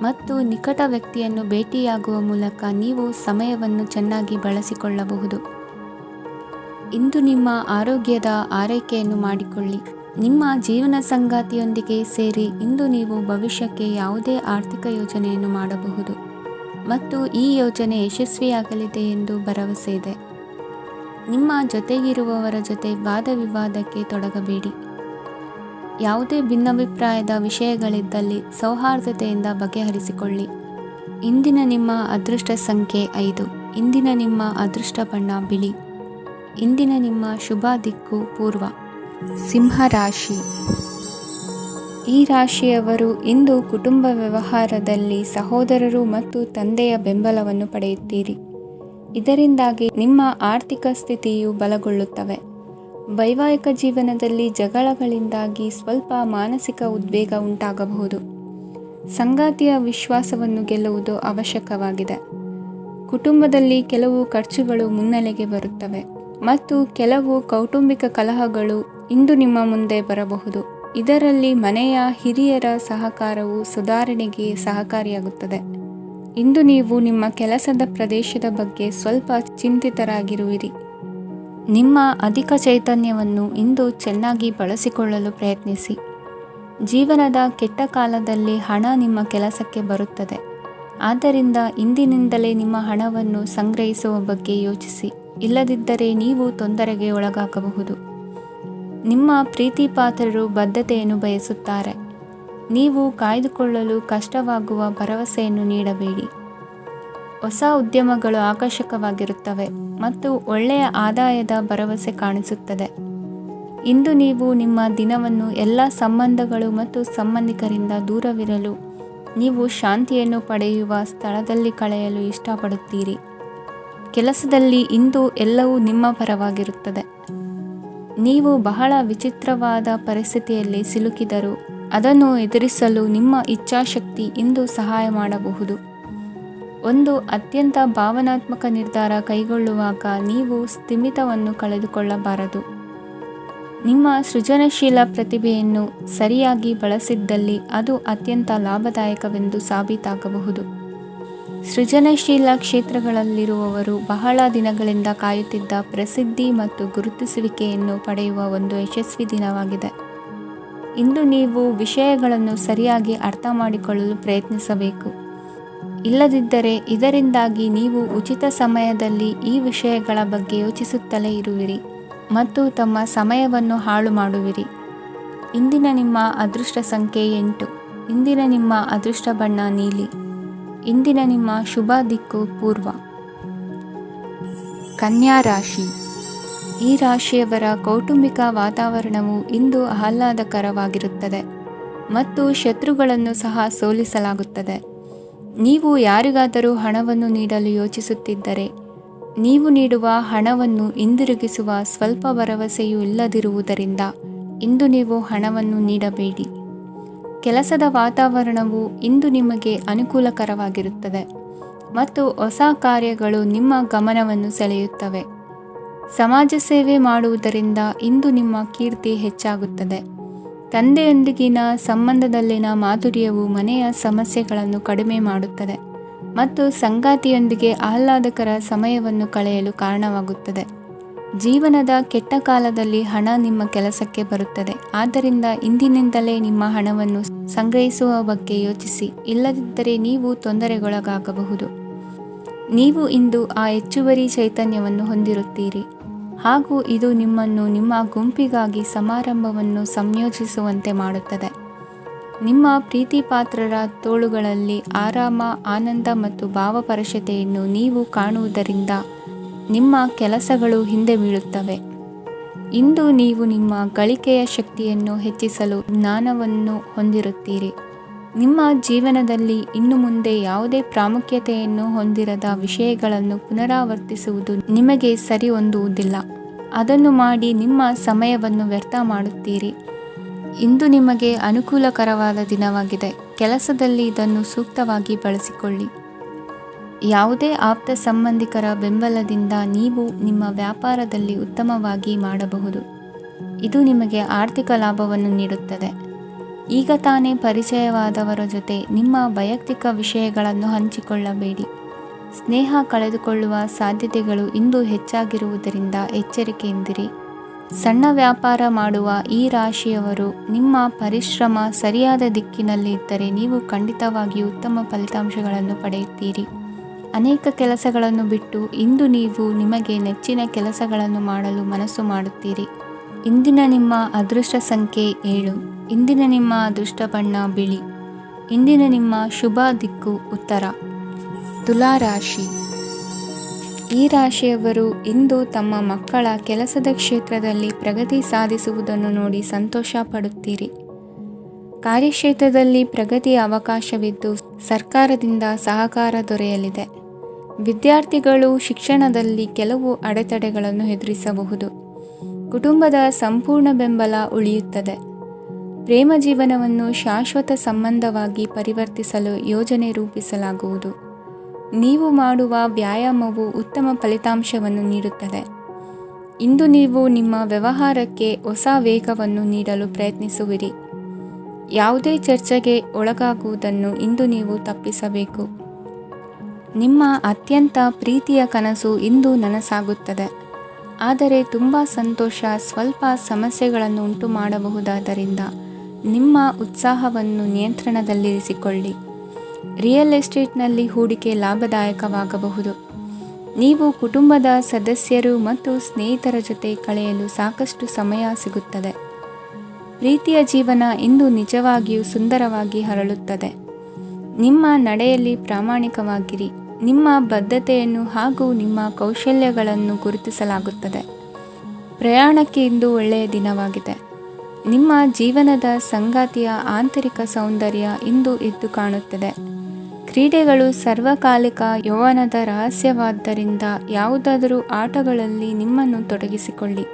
ಮತ್ತು ನಿಕಟ ವ್ಯಕ್ತಿಯನ್ನು ಭೇಟಿಯಾಗುವ ಮೂಲಕ ನೀವು ಸಮಯವನ್ನು ಚೆನ್ನಾಗಿ ಬಳಸಿಕೊಳ್ಳಬಹುದು. ಇಂದು ನಿಮ್ಮ ಆರೋಗ್ಯದ ಆರೈಕೆಯನ್ನು ಮಾಡಿಕೊಳ್ಳಿ. ನಿಮ್ಮ ಜೀವನ ಸಂಗಾತಿಯೊಂದಿಗೆ ಸೇರಿ ಇಂದು ನೀವು ಭವಿಷ್ಯಕ್ಕೆ ಯಾವುದೇ ಆರ್ಥಿಕ ಯೋಜನೆಯನ್ನು ಮಾಡಬಹುದು ಮತ್ತು ಈ ಯೋಜನೆ ಯಶಸ್ವಿಯಾಗಲಿದೆ ಎಂದು ಭರವಸೆ ಇದೆ. ನಿಮ್ಮ ಜೊತೆಗಿರುವವರ ಜೊತೆ ವಾದ ವಿವಾದಕ್ಕೆ ತೊಡಗಬೇಡಿ. ಯಾವುದೇ ಭಿನ್ನಾಭಿಪ್ರಾಯದ ವಿಷಯಗಳಿದ್ದಲ್ಲಿ ಸೌಹಾರ್ದತೆಯಿಂದ ಬಗೆಹರಿಸಿಕೊಳ್ಳಿ. ಇಂದಿನ ನಿಮ್ಮ ಅದೃಷ್ಟ ಸಂಖ್ಯೆ 5. ಇಂದಿನ ನಿಮ್ಮ ಅದೃಷ್ಟ ಬಣ್ಣ ಬಿಳಿ. ಇಂದಿನ ನಿಮ್ಮ ಶುಭ ದಿಕ್ಕು ಪೂರ್ವ. ಸಿಂಹ ರಾಶಿ. ಈ ರಾಶಿಯವರು ಇಂದು ಕುಟುಂಬ ವ್ಯವಹಾರದಲ್ಲಿ ಸಹೋದರರು ಮತ್ತು ತಂದೆಯ ಬೆಂಬಲವನ್ನು ಪಡೆಯುತ್ತೀರಿ. ಇದರಿಂದಾಗಿ ನಿಮ್ಮ ಆರ್ಥಿಕ ಸ್ಥಿತಿಯು ಬಲಗೊಳ್ಳುತ್ತವೆ. ವೈವಾಹಿಕ ಜೀವನದಲ್ಲಿ ಜಗಳಗಳಿಂದಾಗಿ ಸ್ವಲ್ಪ ಮಾನಸಿಕ ಉದ್ವೇಗ ಉಂಟಾಗಬಹುದು. ಸಂಗಾತಿಯ ವಿಶ್ವಾಸವನ್ನು ಗೆಲ್ಲುವುದು ಅವಶ್ಯಕವಾಗಿದೆ. ಕುಟುಂಬದಲ್ಲಿ ಕೆಲವು ಖರ್ಚುಗಳು ಮುನ್ನೆಲೆಗೆ ಬರುತ್ತವೆ ಮತ್ತು ಕೆಲವು ಕೌಟುಂಬಿಕ ಕಲಹಗಳು ಇಂದು ನಿಮ್ಮ ಮುಂದೆ ಬರಬಹುದು. ಇದರಲ್ಲಿ ಮನೆಯ ಹಿರಿಯರ ಸಹಕಾರವು ಸುಧಾರಣೆಗೆ ಸಹಕಾರಿಯಾಗುತ್ತದೆ. ಇಂದು ನೀವು ನಿಮ್ಮ ಕೆಲಸದ ಪ್ರದೇಶದ ಬಗ್ಗೆ ಸ್ವಲ್ಪ ಚಿಂತಿತರಾಗಿರುವಿರಿ. ನಿಮ್ಮ ಅಧಿಕ ಚೈತನ್ಯವನ್ನು ಇಂದು ಚೆನ್ನಾಗಿ ಬಳಸಿಕೊಳ್ಳಲು ಪ್ರಯತ್ನಿಸಿ. ಜೀವನದ ಕೆಟ್ಟ ಕಾಲದಲ್ಲಿ ಹಣ ನಿಮ್ಮ ಕೆಲಸಕ್ಕೆ ಬರುತ್ತದೆ. ಆದ್ದರಿಂದ ಇಂದಿನಿಂದಲೇ ನಿಮ್ಮ ಹಣವನ್ನು ಸಂಗ್ರಹಿಸುವ ಬಗ್ಗೆ ಯೋಚಿಸಿ. ಇಲ್ಲದಿದ್ದರೆ ನೀವು ತೊಂದರೆಗೆ ಒಳಗಾಗಬಹುದು. ನಿಮ್ಮ ಪ್ರೀತಿಪಾತ್ರರು ಬದ್ಧತೆಯನ್ನು ಬಯಸುತ್ತಾರೆ. ನೀವು ಕಾಯ್ದುಕೊಳ್ಳಲು ಕಷ್ಟವಾಗುವ ಭರವಸೆಯನ್ನು ನೀಡಬೇಡಿ. ಹೊಸ ಉದ್ಯಮಗಳು ಆಕರ್ಷಕವಾಗಿರುತ್ತವೆ ಮತ್ತು ಒಳ್ಳೆಯ ಆದಾಯದ ಭರವಸೆ ಕಾಣಿಸುತ್ತದೆ. ಇಂದು ನೀವು ನಿಮ್ಮ ದಿನವನ್ನು ಎಲ್ಲ ಸಂಬಂಧಗಳು ಮತ್ತು ಸಂಬಂಧಿಕರಿಂದ ದೂರವಿರಲು ನೀವು ಶಾಂತಿಯನ್ನು ಪಡೆಯುವ ಸ್ಥಳದಲ್ಲಿ ಕಳೆಯಲು ಇಷ್ಟಪಡುತ್ತೀರಿ. ಕೆಲಸದಲ್ಲಿ ಇಂದು ಎಲ್ಲವೂ ನಿಮ್ಮ ಪರವಾಗಿರುತ್ತದೆ. ನೀವು ಬಹಳ ವಿಚಿತ್ರವಾದ ಪರಿಸ್ಥಿತಿಯಲ್ಲಿ ಸಿಲುಕಿದರೂ ಅದನ್ನು ಎದುರಿಸಲು ನಿಮ್ಮ ಇಚ್ಛಾಶಕ್ತಿ ಇಂದು ಸಹಾಯ ಮಾಡಬಹುದು. ಒಂದು ಅತ್ಯಂತ ಭಾವನಾತ್ಮಕ ನಿರ್ಧಾರ ಕೈಗೊಳ್ಳುವಾಗ ನೀವು ಸ್ಥಿಮಿತವನ್ನು ಕಳೆದುಕೊಳ್ಳಬಾರದು. ನಿಮ್ಮ ಸೃಜನಶೀಲ ಪ್ರತಿಭೆಯನ್ನು ಸರಿಯಾಗಿ ಬಳಸಿದ್ದಲ್ಲಿ ಅದು ಅತ್ಯಂತ ಲಾಭದಾಯಕವೆಂದು ಸಾಬೀತಾಗಬಹುದು. ಸೃಜನಶೀಲ ಕ್ಷೇತ್ರಗಳಲ್ಲಿರುವವರು ಬಹಳ ದಿನಗಳಿಂದ ಕಾಯುತ್ತಿದ್ದ ಪ್ರಸಿದ್ಧಿ ಮತ್ತು ಗುರುತಿಸುವಿಕೆಯನ್ನು ಪಡೆಯುವ ಒಂದು ಯಶಸ್ವಿ ದಿನವಾಗಿದೆ. ಇಂದು ನೀವು ವಿಷಯಗಳನ್ನು ಸರಿಯಾಗಿ ಅರ್ಥ ಮಾಡಿಕೊಳ್ಳಲು ಪ್ರಯತ್ನಿಸಬೇಕು. ಇಲ್ಲದಿದ್ದರೆ ಇದರಿಂದಾಗಿ ನೀವು ಉಚಿತ ಸಮಯದಲ್ಲಿ ಈ ವಿಷಯಗಳ ಬಗ್ಗೆ ಯೋಚಿಸುತ್ತಲೇ ಇರುವಿರಿ ಮತ್ತು ತಮ್ಮ ಸಮಯವನ್ನು ಹಾಳು ಮಾಡುವಿರಿ. ಇಂದಿನ ನಿಮ್ಮ ಅದೃಷ್ಟ ಸಂಖ್ಯೆ 8. ಇಂದಿನ ನಿಮ್ಮ ಅದೃಷ್ಟ ಬಣ್ಣ ನೀಲಿ. ಇಂದಿನ ನಿಮ್ಮ ಶುಭ ದಿಕ್ಕು ಪೂರ್ವ. ಕನ್ಯಾ ರಾಶಿ. ಈ ರಾಶಿಯವರ ಕೌಟುಂಬಿಕ ವಾತಾವರಣವು ಇಂದು ಆಹ್ಲಾದಕರವಾಗಿರುತ್ತದೆ ಮತ್ತು ಶತ್ರುಗಳನ್ನು ಸಹ ಸೋಲಿಸಲಾಗುತ್ತದೆ. ನೀವು ಯಾರಿಗಾದರೂ ಹಣವನ್ನು ನೀಡಲು ಯೋಚಿಸುತ್ತಿದ್ದರೆ, ನೀವು ನೀಡುವ ಹಣವನ್ನು ಹಿಂದಿರುಗಿಸುವ ಸ್ವಲ್ಪ ಭರವಸೆಯೂ ಇಲ್ಲದಿರುವುದರಿಂದ ಇಂದು ನೀವು ಹಣವನ್ನು ನೀಡಬೇಡಿ. ಕೆಲಸದ ವಾತಾವರಣವು ಇಂದು ನಿಮಗೆ ಅನುಕೂಲಕರವಾಗಿರುತ್ತದೆ ಮತ್ತು ಹೊಸ ಕಾರ್ಯಗಳು ನಿಮ್ಮ ಗಮನವನ್ನು ಸೆಳೆಯುತ್ತವೆ. ಸಮಾಜ ಸೇವೆ ಮಾಡುವುದರಿಂದ ಇಂದು ನಿಮ್ಮ ಕೀರ್ತಿ ಹೆಚ್ಚಾಗುತ್ತದೆ. ತಂದೆಯೊಂದಿಗಿನ ಸಂಬಂಧದಲ್ಲಿನ ಮಾಧುರ್ಯವು ಮನೆಯ ಸಮಸ್ಯೆಗಳನ್ನು ಕಡಿಮೆ ಮಾಡುತ್ತದೆ ಮತ್ತು ಸಂಗಾತಿಯೊಂದಿಗೆ ಆಹ್ಲಾದಕರ ಸಮಯವನ್ನು ಕಳೆಯಲು ಕಾರಣವಾಗುತ್ತದೆ. ಜೀವನದ ಕೆಟ್ಟ ಕಾಲದಲ್ಲಿ ಹಣ ನಿಮ್ಮ ಕೆಲಸಕ್ಕೆ ಬರುತ್ತದೆ. ಆದ್ದರಿಂದ ಇಂದಿನಿಂದಲೇ ನಿಮ್ಮ ಹಣವನ್ನು ಸಂಗ್ರಹಿಸುವ ಬಗ್ಗೆ ಯೋಚಿಸಿ, ಇಲ್ಲದಿದ್ದರೆ ನೀವು ತೊಂದರೆಗೊಳಗಾಗಬಹುದು. ನೀವು ಇಂದು ಆ ಹೆಚ್ಚುವರಿ ಚೈತನ್ಯವನ್ನು ಹೊಂದಿರುತ್ತೀರಿ ಹಾಗೂ ಇದು ನಿಮ್ಮನ್ನು ನಿಮ್ಮ ಗುಂಪಿಗಾಗಿ ಸಮಾರಂಭವನ್ನು ಸಂಯೋಜಿಸುವಂತೆ ಮಾಡುತ್ತದೆ. ನಿಮ್ಮ ಪ್ರೀತಿಪಾತ್ರರ ತೋಳುಗಳಲ್ಲಿ ಆರಾಮ, ಆನಂದ ಮತ್ತು ಭಾವಪರಶತೆಯನ್ನು ನೀವು ಕಾಣುವುದರಿಂದ ನಿಮ್ಮ ಕೆಲಸಗಳು ಹಿಂದೆ ಬೀಳುತ್ತವೆ. ಇಂದು ನೀವು ನಿಮ್ಮ ಗಳಿಕೆಯ ಶಕ್ತಿಯನ್ನು ಹೆಚ್ಚಿಸಲು ಜ್ಞಾನವನ್ನು ಹೊಂದಿರುತ್ತೀರಿ. ನಿಮ್ಮ ಜೀವನದಲ್ಲಿ ಇನ್ನು ಮುಂದೆ ಯಾವುದೇ ಪ್ರಾಮುಖ್ಯತೆಯನ್ನು ಹೊಂದಿರದ ವಿಷಯಗಳನ್ನು ಪುನರಾವರ್ತಿಸುವುದು ನಿಮಗೆ ಸರಿ ಹೊಂದುವುದಿಲ್ಲ. ಅದನ್ನು ಮಾಡಿ ನಿಮ್ಮ ಸಮಯವನ್ನು ವ್ಯರ್ಥ ಮಾಡುತ್ತೀರಿ. ಇಂದು ನಿಮಗೆ ಅನುಕೂಲಕರವಾದ ದಿನವಾಗಿದೆ. ಕೆಲಸದಲ್ಲಿ ಇದನ್ನು ಸೂಕ್ತವಾಗಿ ಬಳಸಿಕೊಳ್ಳಿ. ಯಾವುದೇ ಆಪ್ತ ಸಂಬಂಧಿಕರ ಬೆಂಬಲದಿಂದ ನೀವು ನಿಮ್ಮ ವ್ಯಾಪಾರದಲ್ಲಿ ಉತ್ತಮವಾಗಿ ಮಾಡಬಹುದು. ಇದು ನಿಮಗೆ ಆರ್ಥಿಕ ಲಾಭವನ್ನು ನೀಡುತ್ತದೆ. ಈಗ ತಾನೇ ಪರಿಚಯವಾದವರ ಜೊತೆ ನಿಮ್ಮ ವೈಯಕ್ತಿಕ ವಿಷಯಗಳನ್ನು ಹಂಚಿಕೊಳ್ಳಬೇಡಿ. ಸ್ನೇಹ ಕಳೆದುಕೊಳ್ಳುವ ಸಾಧ್ಯತೆಗಳು ಇಂದು ಹೆಚ್ಚಾಗಿರುವುದರಿಂದ ಎಚ್ಚರಿಕೆಯಿಂದಿರಿ. ಸಣ್ಣ ವ್ಯಾಪಾರ ಮಾಡುವ ಈ ರಾಶಿಯವರು ನಿಮ್ಮ ಪರಿಶ್ರಮ ಸರಿಯಾದ ದಿಕ್ಕಿನಲ್ಲಿ ಇದ್ದರೆ ನೀವು ಖಂಡಿತವಾಗಿಯೂ ಉತ್ತಮ ಫಲಿತಾಂಶಗಳನ್ನು ಪಡೆಯುತ್ತೀರಿ. ಅನೇಕ ಕೆಲಸಗಳನ್ನು ಬಿಟ್ಟು ಇಂದು ನೀವು ನಿಮಗೆ ನೆಚ್ಚಿನ ಕೆಲಸಗಳನ್ನು ಮಾಡಲು ಮನಸ್ಸು ಮಾಡುತ್ತೀರಿ. ಇಂದಿನ ನಿಮ್ಮ ಅದೃಷ್ಟ ಸಂಖ್ಯೆ 7. ಇಂದಿನ ನಿಮ್ಮ ಅದೃಷ್ಟ ಬಣ್ಣ ಬಿಳಿ. ಇಂದಿನ ನಿಮ್ಮ ಶುಭ ದಿಕ್ಕು ಉತ್ತರ. ತುಲಾ ರಾಶಿ. ಈ ರಾಶಿಯವರು ಇಂದು ತಮ್ಮ ಮಕ್ಕಳ ಕೆಲಸದ ಕ್ಷೇತ್ರದಲ್ಲಿ ಪ್ರಗತಿ ಸಾಧಿಸುವುದನ್ನು ನೋಡಿ ಸಂತೋಷ ಪಡುತ್ತೀರಿ. ಕಾರ್ಯಕ್ಷೇತ್ರದಲ್ಲಿ ಪ್ರಗತಿಯ ಅವಕಾಶವಿದ್ದು ಸರ್ಕಾರದಿಂದ ಸಹಕಾರ ದೊರೆಯಲಿದೆ. ವಿದ್ಯಾರ್ಥಿಗಳು ಶಿಕ್ಷಣದಲ್ಲಿ ಕೆಲವು ಅಡೆತಡೆಗಳನ್ನು ಎದುರಿಸಬಹುದು. ಕುಟುಂಬದ ಸಂಪೂರ್ಣ ಬೆಂಬಲ ಉಳಿಯುತ್ತದೆ. ಪ್ರೇಮ ಜೀವನವನ್ನು ಶಾಶ್ವತ ಸಂಬಂಧವಾಗಿ ಪರಿವರ್ತಿಸಲು ಯೋಜನೆ ರೂಪಿಸಲಾಗುವುದು. ನೀವು ಮಾಡುವ ವ್ಯಾಯಾಮವು ಉತ್ತಮ ಫಲಿತಾಂಶವನ್ನು ನೀಡುತ್ತದೆ. ಇಂದು ನೀವು ನಿಮ್ಮ ವ್ಯವಹಾರಕ್ಕೆ ಹೊಸ ವೇಗವನ್ನು ನೀಡಲು ಪ್ರಯತ್ನಿಸುವಿರಿ. ಯಾವುದೇ ಚರ್ಚೆಗೆ ಒಳಗಾಗುವುದನ್ನು ಇಂದು ನೀವು ತಪ್ಪಿಸಬೇಕು. ನಿಮ್ಮ ಅತ್ಯಂತ ಪ್ರೀತಿಯ ಕನಸು ಇಂದು ನನಸಾಗುತ್ತದೆ. ಆದರೆ ತುಂಬ ಸಂತೋಷ ಸ್ವಲ್ಪ ಸಮಸ್ಯೆಗಳನ್ನು ಉಂಟು ಮಾಡಬಹುದಾದ್ದರಿಂದ ನಿಮ್ಮ ಉತ್ಸಾಹವನ್ನು ನಿಯಂತ್ರಣದಲ್ಲಿರಿಸಿಕೊಳ್ಳಿ. ರಿಯಲ್ ಎಸ್ಟೇಟ್ನಲ್ಲಿ ಹೂಡಿಕೆ ಲಾಭದಾಯಕವಾಗಬಹುದು. ನೀವು ಕುಟುಂಬದ ಸದಸ್ಯರು ಮತ್ತು ಸ್ನೇಹಿತರ ಜೊತೆ ಕಳೆಯಲು ಸಾಕಷ್ಟು ಸಮಯ ಸಿಗುತ್ತದೆ. ಪ್ರೀತಿಯ ಜೀವನ ಇಂದು ನಿಜವಾಗಿಯೂ ಸುಂದರವಾಗಿ ಹರಳುತ್ತದೆ. ನಿಮ್ಮ ನಡೆಯಲ್ಲಿ ಪ್ರಾಮಾಣಿಕವಾಗಿರಿ. ನಿಮ್ಮ ಬದ್ಧತೆಯನ್ನು ಹಾಗೂ ನಿಮ್ಮ ಕೌಶಲ್ಯಗಳನ್ನು ಗುರುತಿಸಲಾಗುತ್ತದೆ. ಪ್ರಯಾಣಕ್ಕೆ ಇಂದು ಒಳ್ಳೆಯ ದಿನವಾಗಿದೆ. ನಿಮ್ಮ ಜೀವನದ ಸಂಗಾತಿಯ ಆಂತರಿಕ ಸೌಂದರ್ಯ ಇಂದು ಎದ್ದು ಕಾಣುತ್ತದೆ. ಕ್ರೀಡೆಗಳು ಸರ್ವಕಾಲಿಕ ಯೌವನದ ರಹಸ್ಯವಾದ್ದರಿಂದ ಯಾವುದಾದರೂ ಆಟಗಳಲ್ಲಿ ನಿಮ್ಮನ್ನು ತೊಡಗಿಸಿಕೊಳ್ಳಿ.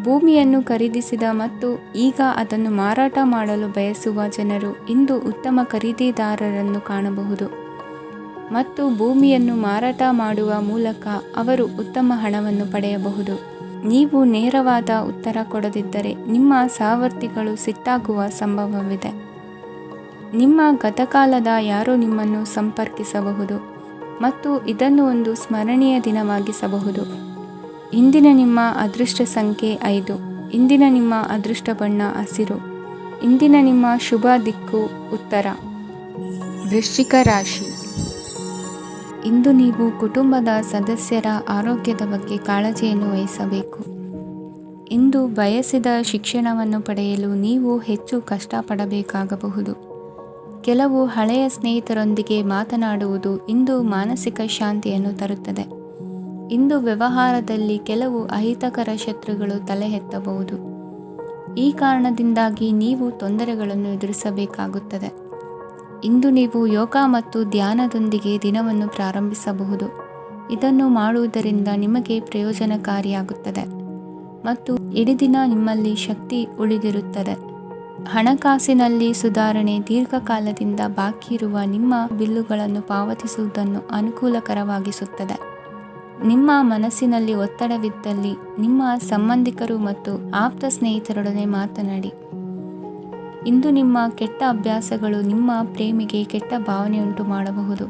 ಭೂಮಿಯನ್ನು ಖರೀದಿಸಿದ ಮತ್ತು ಈಗ ಅದನ್ನು ಮಾರಾಟ ಮಾಡಲು ಬಯಸುವ ಜನರು ಇಂದು ಉತ್ತಮ ಖರೀದಿದಾರರನ್ನು ಕಾಣಬಹುದು ಮತ್ತು ಭೂಮಿಯನ್ನು ಮಾರಾಟ ಮಾಡುವ ಮೂಲಕ ಅವರು ಉತ್ತಮ ಹಣವನ್ನು ಪಡೆಯಬಹುದು. ನೀವು ನೇರವಾದ ಉತ್ತರ ಕೊಡದಿದ್ದರೆ ನಿಮ್ಮ ಸಹವರ್ತಿಗಳು ಸಿಟ್ಟಾಗುವ ಸಂಭವವಿದೆ. ನಿಮ್ಮ ಗತಕಾಲದ ಯಾರೋ ನಿಮ್ಮನ್ನು ಸಂಪರ್ಕಿಸಬಹುದು ಮತ್ತು ಇದನ್ನು ಒಂದು ಸ್ಮರಣೀಯ ದಿನವಾಗಿಸಬಹುದು. ಇಂದಿನ ನಿಮ್ಮ ಅದೃಷ್ಟ ಸಂಖ್ಯೆ 5. ಇಂದಿನ ನಿಮ್ಮ ಅದೃಷ್ಟ ಬಣ್ಣ ಹಸಿರು. ಇಂದಿನ ನಿಮ್ಮ ಶುಭ ದಿಕ್ಕು ಉತ್ತರ. ವೃಶ್ಚಿಕ ರಾಶಿ. ಇಂದು ನೀವು ಕುಟುಂಬದ ಸದಸ್ಯರ ಆರೋಗ್ಯದ ಬಗ್ಗೆ ಕಾಳಜಿಯನ್ನು ವಹಿಸಬೇಕು. ಇಂದು ಬಯಸಿದ ಶಿಕ್ಷಣವನ್ನು ಪಡೆಯಲು ನೀವು ಹೆಚ್ಚು ಕಷ್ಟಪಡಬೇಕಾಗಬಹುದು. ಕೆಲವು ಹಳೆಯ ಸ್ನೇಹಿತರೊಂದಿಗೆ ಮಾತನಾಡುವುದು ಇಂದು ಮಾನಸಿಕ ಶಾಂತಿಯನ್ನು ತರುತ್ತದೆ. ಇಂದು ವ್ಯವಹಾರದಲ್ಲಿ ಕೆಲವು ಅಹಿತಕರ ಶತ್ರುಗಳು ತಲೆ ಎತ್ತಬಹುದು. ಈ ಕಾರಣದಿಂದಾಗಿ ನೀವು ತೊಂದರೆಗಳನ್ನು ಎದುರಿಸಬೇಕಾಗುತ್ತದೆ. ಇಂದು ನೀವು ಯೋಗ ಮತ್ತು ಧ್ಯಾನದೊಂದಿಗೆ ದಿನವನ್ನು ಪ್ರಾರಂಭಿಸಬಹುದು. ಇದನ್ನು ಮಾಡುವುದರಿಂದ ನಿಮಗೆ ಪ್ರಯೋಜನಕಾರಿಯಾಗುತ್ತದೆ ಮತ್ತು ಇಡೀ ದಿನ ನಿಮ್ಮಲ್ಲಿ ಶಕ್ತಿ ಉಳಿದಿರುತ್ತದೆ. ಹಣಕಾಸಿನಲ್ಲಿ ಸುಧಾರಣೆ. ದೀರ್ಘಕಾಲದಿಂದ ಬಾಕಿ ಇರುವ ನಿಮ್ಮ ಬಿಲ್ಲುಗಳನ್ನು ಪಾವತಿಸುವುದನ್ನು ಅನುಕೂಲಕರವಾಗಿಸುತ್ತದೆ. ನಿಮ್ಮ ಮನಸ್ಸಿನಲ್ಲಿ ಒತ್ತಡವಿದ್ದಲ್ಲಿ ನಿಮ್ಮ ಸಂಬಂಧಿಕರು ಮತ್ತು ಆಪ್ತ ಸ್ನೇಹಿತರೊಡನೆ ಮಾತನಾಡಿ. ಇಂದು ನಿಮ್ಮ ಕೆಟ್ಟ ಅಭ್ಯಾಸಗಳು ನಿಮ್ಮ ಪ್ರೇಮಿಗೆ ಕೆಟ್ಟ ಭಾವನೆಯುಂಟು ಮಾಡಬಹುದು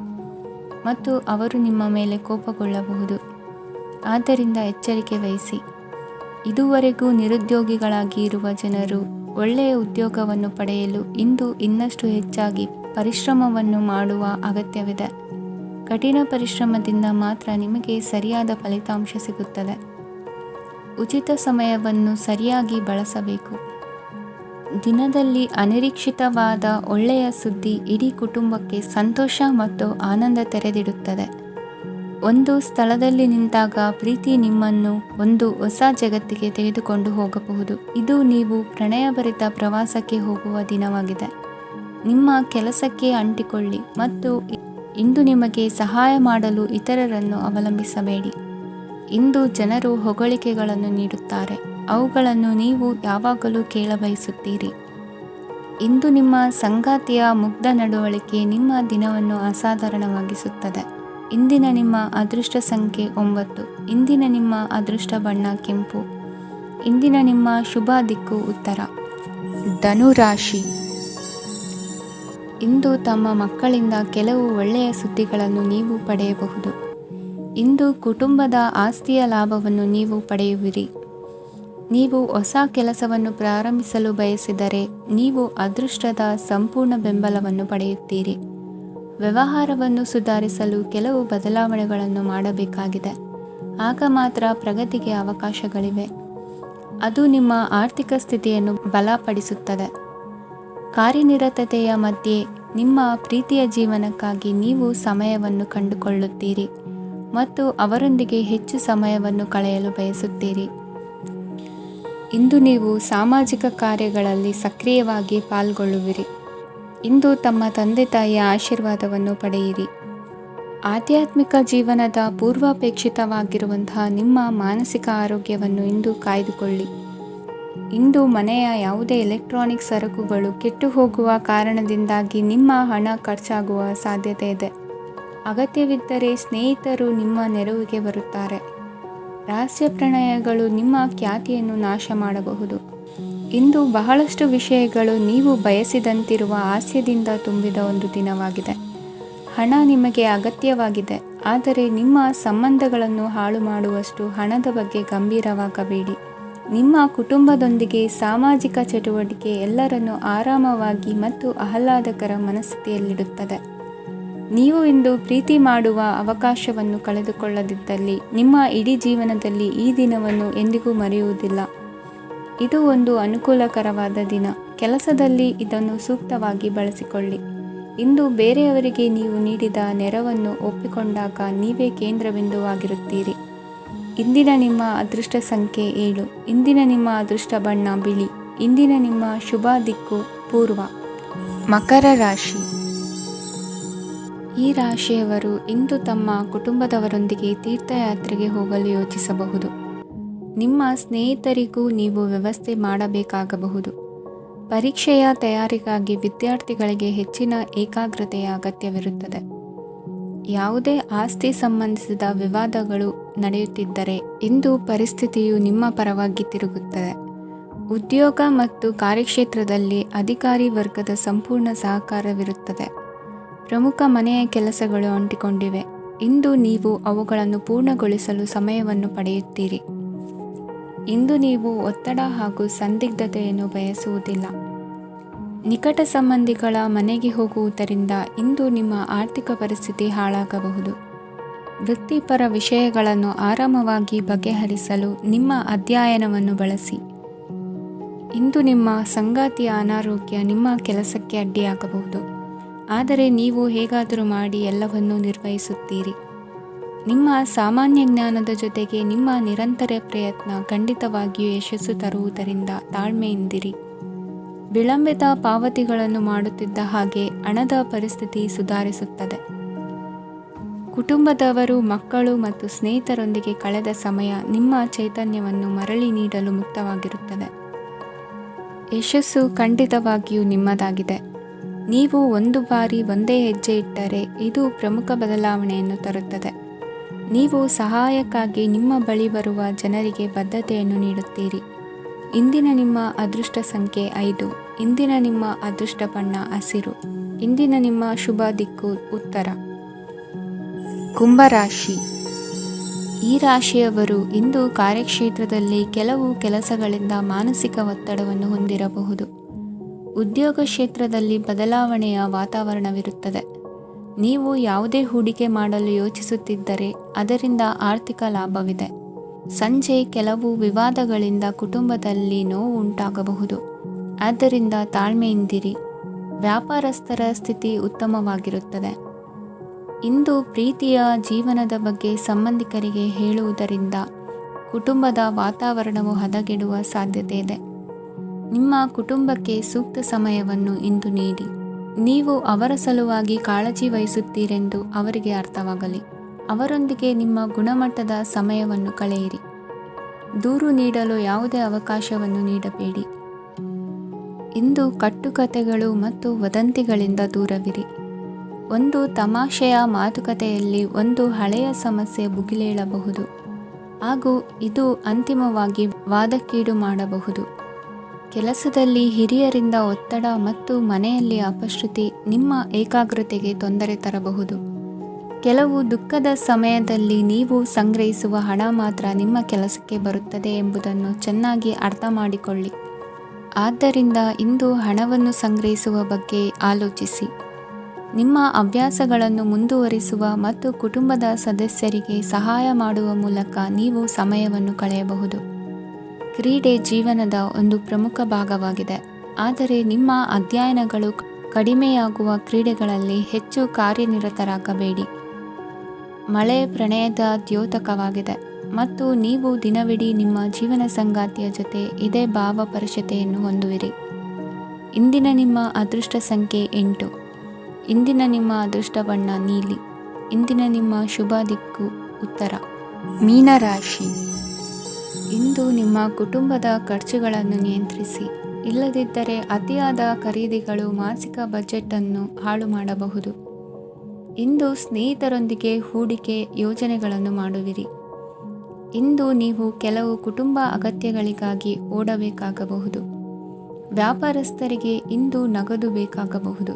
ಮತ್ತು ಅವರು ನಿಮ್ಮ ಮೇಲೆ ಕೋಪಗೊಳ್ಳಬಹುದು. ಆದ್ದರಿಂದ ಎಚ್ಚರಿಕೆ ವಹಿಸಿ. ಇದುವರೆಗೂ ನಿರುದ್ಯೋಗಿಗಳಾಗಿ ಇರುವ ಜನರು ಒಳ್ಳೆಯ ಉದ್ಯೋಗವನ್ನು ಪಡೆಯಲು ಇಂದು ಇನ್ನಷ್ಟು ಹೆಚ್ಚಾಗಿ ಪರಿಶ್ರಮವನ್ನು ಮಾಡುವ ಅಗತ್ಯವಿದೆ. ಕಠಿಣ ಪರಿಶ್ರಮದಿಂದ ಮಾತ್ರ ನಿಮಗೆ ಸರಿಯಾದ ಫಲಿತಾಂಶ ಸಿಗುತ್ತದೆ. ಉಚಿತ ಸಮಯವನ್ನು ಸರಿಯಾಗಿ ಬಳಸಬೇಕು. ದಿನದಲ್ಲಿ ಅನಿರೀಕ್ಷಿತವಾದ ಒಳ್ಳೆಯ ಸುದ್ದಿ ಇಡೀ ಕುಟುಂಬಕ್ಕೆ ಸಂತೋಷ ಮತ್ತು ಆನಂದ ತೆರೆದಿಡುತ್ತದೆ. ಒಂದು ಸ್ಥಳದಲ್ಲಿ ನಿಂತಾಗ ಪ್ರೀತಿ ನಿಮ್ಮನ್ನು ಒಂದು ಹೊಸ ಜಗತ್ತಿಗೆ ತೆಗೆದುಕೊಂಡು ಹೋಗಬಹುದು. ಇದು ನೀವು ಪ್ರಣಯಭರಿತ ಪ್ರವಾಸಕ್ಕೆ ಹೋಗುವ ದಿನವಾಗಿದೆ. ನಿಮ್ಮ ಕೆಲಸಕ್ಕೆ ಅಂಟಿಕೊಳ್ಳಿ ಮತ್ತು ಇಂದು ನಿಮಗೆ ಸಹಾಯ ಮಾಡಲು ಇತರರನ್ನು ಅವಲಂಬಿಸಬೇಡಿ. ಇಂದು ಜನರು ಹೊಗಳಿಕೆಗಳನ್ನು ನೀಡುತ್ತಾರೆ. ಅವುಗಳನ್ನು ನೀವು ಯಾವಾಗಲೂ ಕೇಳಬಯಸುತ್ತೀರಿ. ಇಂದು ನಿಮ್ಮ ಸಂಗಾತಿಯ ಮುಗ್ಧ ನಡವಳಿಕೆ ನಿಮ್ಮ ದಿನವನ್ನು ಅಸಾಧಾರಣವಾಗಿಸುತ್ತದೆ. ಇಂದಿನ ನಿಮ್ಮ ಅದೃಷ್ಟ ಸಂಖ್ಯೆ 9. ಇಂದಿನ ನಿಮ್ಮ ಅದೃಷ್ಟ ಬಣ್ಣ ಕೆಂಪು. ಇಂದಿನ ನಿಮ್ಮ ಶುಭ ದಿಕ್ಕು ಉತ್ತರ. ಧನುರಾಶಿ. ಇಂದು ತಮ್ಮ ಮಕ್ಕಳಿಂದ ಕೆಲವು ಒಳ್ಳೆಯ ಸುದ್ದಿಗಳನ್ನು ನೀವು ಪಡೆಯಬಹುದು. ಇಂದು ಕುಟುಂಬದ ಆಸ್ತಿಯ ಲಾಭವನ್ನು ನೀವು ಪಡೆಯುವಿರಿ. ನೀವು ಹೊಸ ಕೆಲಸವನ್ನು ಪ್ರಾರಂಭಿಸಲು ಬಯಸಿದರೆ ನೀವು ಅದೃಷ್ಟದ ಸಂಪೂರ್ಣ ಬೆಂಬಲವನ್ನು ಪಡೆಯುತ್ತೀರಿ. ವ್ಯವಹಾರವನ್ನು ಸುಧಾರಿಸಲು ಕೆಲವು ಬದಲಾವಣೆಗಳನ್ನು ಮಾಡಬೇಕಾಗಿದೆ. ಆಗ ಮಾತ್ರ ಪ್ರಗತಿಗೆ ಅವಕಾಶಗಳಿವೆ. ಅದು ನಿಮ್ಮ ಆರ್ಥಿಕ ಸ್ಥಿತಿಯನ್ನು ಬಲಪಡಿಸುತ್ತದೆ. ಕಾರ್ಯನಿರತತೆಯ ಮಧ್ಯೆ ನಿಮ್ಮ ಪ್ರೀತಿಯ ಜೀವನಕ್ಕಾಗಿ ನೀವು ಸಮಯವನ್ನು ಕಂಡುಕೊಳ್ಳುತ್ತೀರಿ ಮತ್ತು ಅವರೊಂದಿಗೆ ಹೆಚ್ಚು ಸಮಯವನ್ನು ಕಳೆಯಲು ಬಯಸುತ್ತೀರಿ. ಇಂದು ನೀವು ಸಾಮಾಜಿಕ ಕಾರ್ಯಗಳಲ್ಲಿ ಸಕ್ರಿಯವಾಗಿ ಪಾಲ್ಗೊಳ್ಳುವಿರಿ. ಇಂದು ತಮ್ಮ ತಂದೆ ತಾಯಿಯ ಆಶೀರ್ವಾದವನ್ನು ಪಡೆಯಿರಿ. ಆಧ್ಯಾತ್ಮಿಕ ಜೀವನದ ಪೂರ್ವಾಪೇಕ್ಷಿತವಾಗಿರುವಂತಹ ನಿಮ್ಮ ಮಾನಸಿಕ ಆರೋಗ್ಯವನ್ನು ಇಂದು ಕಾಯ್ದುಕೊಳ್ಳಿ. ಇಂದು ಮನೆಯ ಯಾವುದೇ ಎಲೆಕ್ಟ್ರಾನಿಕ್ ಸರಕುಗಳು ಕೆಟ್ಟು ಹೋಗುವ ಕಾರಣದಿಂದಾಗಿ ನಿಮ್ಮ ಹಣ ಖರ್ಚಾಗುವ ಸಾಧ್ಯತೆ ಇದೆ. ಅಗತ್ಯವಿದ್ದರೆ ಸ್ನೇಹಿತರು ನಿಮ್ಮ ನೆರವಿಗೆ ಬರುತ್ತಾರೆ. ರಹಸ್ಯ ಪ್ರಣಯಗಳು ನಿಮ್ಮ ಖ್ಯಾತಿಯನ್ನು ನಾಶ ಮಾಡಬಹುದು. ಇಂದು ಬಹಳಷ್ಟು ವಿಷಯಗಳು ನೀವು ಬಯಸಿದಂತಿರುವ ಹಾಸ್ಯದಿಂದ ತುಂಬಿದ ಒಂದು ದಿನವಾಗಿದೆ. ಹಣ ನಿಮಗೆ ಅಗತ್ಯವಾಗಿದೆ, ಆದರೆ ನಿಮ್ಮ ಸಂಬಂಧಗಳನ್ನು ಹಾಳು ಮಾಡುವಷ್ಟು ಹಣದ ಬಗ್ಗೆ ಗಂಭೀರವಾಗಬೇಡಿ. ನಿಮ್ಮ ಕುಟುಂಬದೊಂದಿಗೆ ಸಾಮಾಜಿಕ ಚಟುವಟಿಕೆ ಎಲ್ಲರನ್ನೂ ಆರಾಮವಾಗಿ ಮತ್ತು ಆಹ್ಲಾದಕರ ಮನಸ್ಥಿತಿಯಲ್ಲಿಡುತ್ತದೆ. ನೀವು ಇಂದು ಪ್ರೀತಿ ಮಾಡುವ ಅವಕಾಶವನ್ನು ಕಳೆದುಕೊಳ್ಳದಿದ್ದಲ್ಲಿ ನಿಮ್ಮ ಇಡೀ ಜೀವನದಲ್ಲಿ ಈ ದಿನವನ್ನು ಎಂದಿಗೂ ಮರೆಯುವುದಿಲ್ಲ. ಇದು ಒಂದು ಅನುಕೂಲಕರವಾದ ದಿನ. ಕೆಲಸದಲ್ಲಿ ಇದನ್ನು ಸೂಕ್ತವಾಗಿ ಬಳಸಿಕೊಳ್ಳಿ. ಇಂದು ಬೇರೆಯವರಿಗೆ ನೀವು ನೀಡಿದ ನೆರವನ್ನು ಒಪ್ಪಿಕೊಂಡಾಗ ನೀವೇ ಕೇಂದ್ರಬಿಂದುವಾಗಿರುತ್ತೀರಿ. ಇಂದಿನ ನಿಮ್ಮ ಅದೃಷ್ಟ ಸಂಖ್ಯೆ 7. ಇಂದಿನ ನಿಮ್ಮ ಅದೃಷ್ಟ ಬಣ್ಣ ಬಿಳಿ. ಇಂದಿನ ನಿಮ್ಮ ಶುಭ ದಿಕ್ಕು ಪೂರ್ವ. ಮಕರ ರಾಶಿ. ಈ ರಾಶಿಯವರು ಇಂದು ತಮ್ಮ ಕುಟುಂಬದವರೊಂದಿಗೆ ತೀರ್ಥಯಾತ್ರೆಗೆ ಹೋಗಲು ಯೋಚಿಸಬಹುದು. ನಿಮ್ಮ ಸ್ನೇಹಿತರಿಗೂ ನೀವು ವ್ಯವಸ್ಥೆ ಮಾಡಬೇಕಾಗಬಹುದು. ಪರೀಕ್ಷೆಯ ತಯಾರಿಗಾಗಿ ವಿದ್ಯಾರ್ಥಿಗಳಿಗೆ ಹೆಚ್ಚಿನ ಏಕಾಗ್ರತೆಯ ಅಗತ್ಯವಿರುತ್ತದೆ. ಯಾವುದೇ ಆಸ್ತಿ ಸಂಬಂಧಿಸಿದ ವಿವಾದಗಳು ನಡೆಯುತ್ತಿದ್ದರೆ ಇಂದು ಪರಿಸ್ಥಿತಿಯು ನಿಮ್ಮ ಪರವಾಗಿ ತಿರುಗುತ್ತದೆ. ಉದ್ಯೋಗ ಮತ್ತು ಕಾರ್ಯಕ್ಷೇತ್ರದಲ್ಲಿ ಅಧಿಕಾರಿ ವರ್ಗದ ಸಂಪೂರ್ಣ ಸಹಕಾರವಿರುತ್ತದೆ. ಪ್ರಮುಖ ಮನೆಯ ಕೆಲಸಗಳು ಅಂಟಿಕೊಂಡಿವೆ. ಇಂದು ನೀವು ಅವುಗಳನ್ನು ಪೂರ್ಣಗೊಳಿಸಲು ಸಮಯವನ್ನು ಪಡೆಯುತ್ತೀರಿ. ಇಂದು ನೀವು ಒತ್ತಡ ಹಾಗೂ ಸಂದಿಗ್ಧತೆಯನ್ನು ಬಯಸುವುದಿಲ್ಲ. ನಿಕಟ ಸಂಬಂಧಿಗಳ ಮನೆಗೆ ಹೋಗುವುದರಿಂದ ಇಂದು ನಿಮ್ಮ ಆರ್ಥಿಕ ಪರಿಸ್ಥಿತಿ ಹಾಳಾಗಬಹುದು. ವೃತ್ತಿಪರ ವಿಷಯಗಳನ್ನು ಆರಾಮವಾಗಿ ಬಗೆಹರಿಸಲು ನಿಮ್ಮ ಅಧ್ಯಯನವನ್ನು ಬಳಸಿ. ಇಂದು ನಿಮ್ಮ ಸಂಗಾತಿಯ ಅನಾರೋಗ್ಯ ನಿಮ್ಮ ಕೆಲಸಕ್ಕೆ ಅಡ್ಡಿಯಾಗಬಹುದು. ಆದರೆ ನೀವು ಹೇಗಾದರೂ ಮಾಡಿ ಎಲ್ಲವನ್ನೂ ನಿರ್ವಹಿಸುತ್ತೀರಿ. ನಿಮ್ಮ ಸಾಮಾನ್ಯ ಜ್ಞಾನದ ಜೊತೆಗೆ ನಿಮ್ಮ ನಿರಂತರ ಪ್ರಯತ್ನ ಖಂಡಿತವಾಗಿಯೂ ಯಶಸ್ಸು ತರುವುದರಿಂದ ತಾಳ್ಮೆಯಿಂದಿರಿ. ವಿಳಂಬಿತ ಪಾವತಿಗಳನ್ನು ಮಾಡುತ್ತಿದ್ದ ಹಾಗೆ ಹಣದ ಪರಿಸ್ಥಿತಿ ಸುಧಾರಿಸುತ್ತದೆ. ಕುಟುಂಬದವರು, ಮಕ್ಕಳು ಮತ್ತು ಸ್ನೇಹಿತರೊಂದಿಗೆ ಕಳೆದ ಸಮಯ ನಿಮ್ಮ ಚೈತನ್ಯವನ್ನು ಮರಳಿ ನೀಡಲು ಮುಕ್ತವಾಗಿರುತ್ತದೆ. ಯಶಸ್ಸು ಖಂಡಿತವಾಗಿಯೂ ನಿಮ್ಮದಾಗಿದೆ. ನೀವು ಒಂದು ಬಾರಿ ಒಂದೇ ಹೆಜ್ಜೆ ಇಟ್ಟರೆ ಇದು ಪ್ರಮುಖ ಬದಲಾವಣೆಯನ್ನು ತರುತ್ತದೆ. ನೀವು ಸಹಾಯಕ್ಕಾಗಿ ನಿಮ್ಮ ಬಳಿ ಬರುವ ಜನರಿಗೆ ಬದ್ಧತೆಯನ್ನು ನೀಡುತ್ತೀರಿ. ಇಂದಿನ ನಿಮ್ಮ ಅದೃಷ್ಟ ಸಂಖ್ಯೆ 5. ಇಂದಿನ ನಿಮ್ಮ ಅದೃಷ್ಟ ಬಣ್ಣ ಹಸಿರು. ಇಂದಿನ ನಿಮ್ಮ ಶುಭ ದಿಕ್ಕು ಉತ್ತರ. ಕುಂಭರಾಶಿ. ಈ ರಾಶಿಯವರು ಇಂದು ಕಾರ್ಯಕ್ಷೇತ್ರದಲ್ಲಿ ಕೆಲವು ಕೆಲಸಗಳಿಂದ ಮಾನಸಿಕ ಒತ್ತಡವನ್ನು ಹೊಂದಿರಬಹುದು. ಉದ್ಯೋಗ ಕ್ಷೇತ್ರದಲ್ಲಿ ಬದಲಾವಣೆಯ ವಾತಾವರಣವಿರುತ್ತದೆ. ನೀವು ಯಾವುದೇ ಹೂಡಿಕೆ ಮಾಡಲು ಯೋಚಿಸುತ್ತಿದ್ದರೆ ಅದರಿಂದ ಆರ್ಥಿಕ ಲಾಭವಿದೆ. ಸಂಜೆ ಕೆಲವು ವಿವಾದಗಳಿಂದ ಕುಟುಂಬದಲ್ಲಿ ನೋವು ಉಂಟಾಗಬಹುದು. ಆದ್ದರಿಂದ ತಾಳ್ಮೆಯಿಂದಿರಿ. ವ್ಯಾಪಾರಸ್ಥರ ಸ್ಥಿತಿ ಉತ್ತಮವಾಗಿರುತ್ತದೆ. ಇಂದು ಪ್ರೀತಿಯ ಜೀವನದ ಬಗ್ಗೆ ಸಂಬಂಧಿಕರಿಗೆ ಹೇಳುವುದರಿಂದ ಕುಟುಂಬದ ವಾತಾವರಣವು ಹದಗೆಡುವ ಸಾಧ್ಯತೆ ಇದೆ. ನಿಮ್ಮ ಕುಟುಂಬಕ್ಕೆ ಸೂಕ್ತ ಸಮಯವನ್ನು ಇಂದು ನೀಡಿ. ನೀವು ಅವರ ಸಲುವಾಗಿ ಕಾಳಜಿ ವಹಿಸುತ್ತೀರೆಂದು ಅವರಿಗೆ ಅರ್ಥವಾಗಲಿ. ಅವರೊಂದಿಗೆ ನಿಮ್ಮ ಗುಣಮಟ್ಟದ ಸಮಯವನ್ನು ಕಳೆಯಿರಿ. ದೂರು ನೀಡಲು ಯಾವುದೇ ಅವಕಾಶವನ್ನು ನೀಡಬೇಡಿ. ಇಂದು ಕಟ್ಟುಕತೆಗಳು ಮತ್ತು ವದಂತಿಗಳಿಂದ ದೂರವಿರಿ. ಒಂದು ತಮಾಷೆಯ ಮಾತುಕತೆಯಲ್ಲಿ ಒಂದು ಹಳೆಯ ಸಮಸ್ಯೆ ಭುಗಿಲೇಳಬಹುದು ಹಾಗೂ ಇದು ಅಂತಿಮವಾಗಿ ವಾದಕ್ಕೀಡು ಮಾಡಬಹುದು. ಕೆಲಸದಲ್ಲಿ ಹಿರಿಯರಿಂದ ಒತ್ತಡ ಮತ್ತು ಮನೆಯಲ್ಲಿ ಅಪಶ್ರುತಿ ನಿಮ್ಮ ಏಕಾಗ್ರತೆಗೆ ತೊಂದರೆ ತರಬಹುದು. ಕೆಲವು ದುಃಖದ ಸಮಯದಲ್ಲಿ ನೀವು ಸಂಗ್ರಹಿಸುವ ಹಣ ಮಾತ್ರ ನಿಮ್ಮ ಕೆಲಸಕ್ಕೆ ಬರುತ್ತದೆ ಎಂಬುದನ್ನು ಚೆನ್ನಾಗಿ ಅರ್ಥ ಮಾಡಿಕೊಳ್ಳಿ. ಆದ್ದರಿಂದ ಇಂದು ಹಣವನ್ನು ಸಂಗ್ರಹಿಸುವ ಬಗ್ಗೆ ಆಲೋಚಿಸಿ. ನಿಮ್ಮ ಅಭ್ಯಾಸಗಳನ್ನು ಮುಂದುವರಿಸುವ ಮತ್ತು ಕುಟುಂಬದ ಸದಸ್ಯರಿಗೆ ಸಹಾಯ ಮಾಡುವ ಮೂಲಕ ನೀವು ಸಮಯವನ್ನು ಕಳೆಯಬಹುದು. ಕ್ರೀಡೆ ಜೀವನದ ಒಂದು ಪ್ರಮುಖ ಭಾಗವಾಗಿದೆ. ಆದರೆ ನಿಮ್ಮ ಅಧ್ಯಯನಗಳು ಕಡಿಮೆಯಾಗುವ ಕ್ರೀಡೆಗಳಲ್ಲಿ ಹೆಚ್ಚು ಕಾರ್ಯನಿರತರಾಗಬೇಡಿ. ಮಳೆ ಪ್ರಣಯದ ದ್ಯೋತಕವಾಗಿದೆ ಮತ್ತು ನೀವು ದಿನವಿಡೀ ನಿಮ್ಮ ಜೀವನ ಸಂಗಾತಿಯ ಜೊತೆ ಇದೇ ಭಾವಪರಿಷತೆಯನ್ನು ಹೊಂದುವಿರಿ. ಇಂದಿನ ನಿಮ್ಮ ಅದೃಷ್ಟ ಸಂಖ್ಯೆ 8. ಇಂದಿನ ನಿಮ್ಮ ಅದೃಷ್ಟ ಬಣ್ಣ ನೀಲಿ. ಇಂದಿನ ನಿಮ್ಮ ಶುಭ ದಿಕ್ಕು ಉತ್ತರ. ಮೀನರಾಶಿ. ಇಂದು ನಿಮ್ಮ ಕುಟುಂಬದ ಖರ್ಚುಗಳನ್ನು ನಿಯಂತ್ರಿಸಿ. ಇಲ್ಲದಿದ್ದರೆ ಅತಿಯಾದ ಖರೀದಿಗಳು ಮಾಸಿಕ ಬಜೆಟನ್ನು ಹಾಳು ಮಾಡಬಹುದು. ಇಂದು ಸ್ನೇಹಿತರೊಂದಿಗೆ ಹೂಡಿಕೆ ಯೋಜನೆಗಳನ್ನು ಮಾಡುವಿರಿ. ಇಂದು ನೀವು ಕೆಲವು ಕುಟುಂಬ ಅಗತ್ಯಗಳಿಗಾಗಿ ಓಡಬೇಕಾಗಬಹುದು. ವ್ಯಾಪಾರಸ್ಥರಿಗೆ ಇಂದು ನಗದು ಬೇಕಾಗಬಹುದು.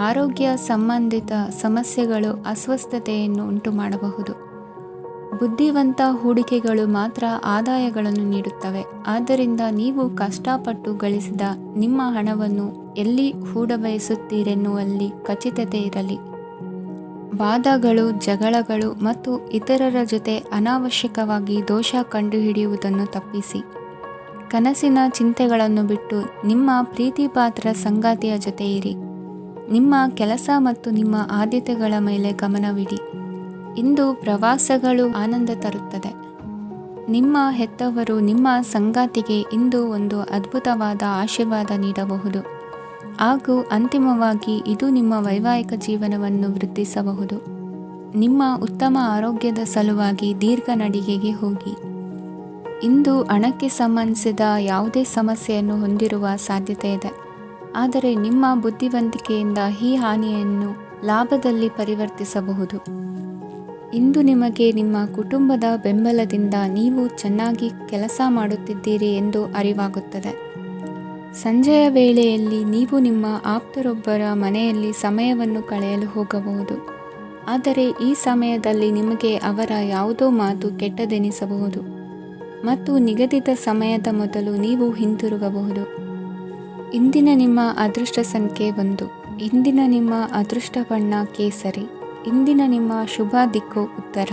ಆರೋಗ್ಯ ಸಂಬಂಧಿತ ಸಮಸ್ಯೆಗಳು ಅಸ್ವಸ್ಥತೆಯನ್ನು ಉಂಟುಮಾಡಬಹುದು. ಬುದ್ಧಿವಂತ ಹೂಡಿಕೆಗಳು ಮಾತ್ರ ಆದಾಯಗಳನ್ನು ನೀಡುತ್ತವೆ. ಆದ್ದರಿಂದ ನೀವು ಕಷ್ಟಪಟ್ಟು ಗಳಿಸಿದ ನಿಮ್ಮ ಹಣವನ್ನು ಎಲ್ಲಿ ಹೂಡಬಯಸುತ್ತೀರೆನ್ನುವಲ್ಲಿ ಖಚಿತತೆ ಇರಲಿ. ವಾದಗಳು, ಜಗಳಗಳು ಮತ್ತು ಇತರರ ಜೊತೆ ಅನಾವಶ್ಯಕವಾಗಿ ದೋಷ ಕಂಡುಹಿಡಿಯುವುದನ್ನು ತಪ್ಪಿಸಿ. ಕನಸಿನ ಚಿಂತೆಗಳನ್ನು ಬಿಟ್ಟು ನಿಮ್ಮ ಪ್ರೀತಿಪಾತ್ರ ಸಂಗಾತಿಯ ಜೊತೆ ಇರಿ. ನಿಮ್ಮ ಕೆಲಸ ಮತ್ತು ನಿಮ್ಮ ಆದ್ಯತೆಗಳ ಮೇಲೆ ಗಮನವಿಡಿ. ಇಂದು ಪ್ರವಾಸಗಳು ಆನಂದ ತರುತ್ತದೆ. ನಿಮ್ಮ ಹೆತ್ತವರು ನಿಮ್ಮ ಸಂಗಾತಿಗೆ ಇಂದು ಒಂದು ಅದ್ಭುತವಾದ ಆಶೀರ್ವಾದ ನೀಡಬಹುದು ಹಾಗೂ ಅಂತಿಮವಾಗಿ ಇದು ನಿಮ್ಮ ವೈವಾಹಿಕ ಜೀವನವನ್ನು ವೃದ್ಧಿಸಬಹುದು. ನಿಮ್ಮ ಉತ್ತಮ ಆರೋಗ್ಯದ ಸಲುವಾಗಿ ದೀರ್ಘ ನಡಿಗೆಗೆ ಹೋಗಿ. ಇಂದು ಹಣಕ್ಕೆ ಸಂಬಂಧಿಸಿದ ಯಾವುದೇ ಸಮಸ್ಯೆಯನ್ನು ಹೊಂದಿರುವ ಸಾಧ್ಯತೆ ಇದೆ, ಆದರೆ ನಿಮ್ಮ ಬುದ್ಧಿವಂತಿಕೆಯಿಂದ ಈ ಹಾನಿಯನ್ನು ಲಾಭದಲ್ಲಿ ಪರಿವರ್ತಿಸಬಹುದು. ಇಂದು ನಿಮಗೆ ನಿಮ್ಮ ಕುಟುಂಬದ ಬೆಂಬಲದಿಂದ ನೀವು ಚೆನ್ನಾಗಿ ಕೆಲಸ ಮಾಡುತ್ತಿದ್ದೀರಿ ಎಂದು ಅರಿವಾಗುತ್ತದೆ. ಸಂಜೆಯ ವೇಳೆಯಲ್ಲಿ ನೀವು ನಿಮ್ಮ ಆಪ್ತರೊಬ್ಬರ ಮನೆಯಲ್ಲಿ ಸಮಯವನ್ನು ಕಳೆಯಲು ಹೋಗಬಹುದು, ಆದರೆ ಈ ಸಮಯದಲ್ಲಿ ನಿಮಗೆ ಅವರ ಯಾವುದೋ ಮಾತು ಕೆಟ್ಟದೆನಿಸಬಹುದು ಮತ್ತು ನಿಗದಿತ ಸಮಯದ ಮೊದಲು ನೀವು ಹಿಂತಿರುಗಬಹುದು. ಇಂದಿನ ನಿಮ್ಮ ಅದೃಷ್ಟ ಸಂಖ್ಯೆ 1. ಇಂದಿನ ನಿಮ್ಮ ಅದೃಷ್ಟ ಬಣ್ಣ ಕೇಸರಿ. ಇಂದಿನ ನಿಮ್ಮ ಶುಭ ದಿಕ್ಕು ಉತ್ತರ.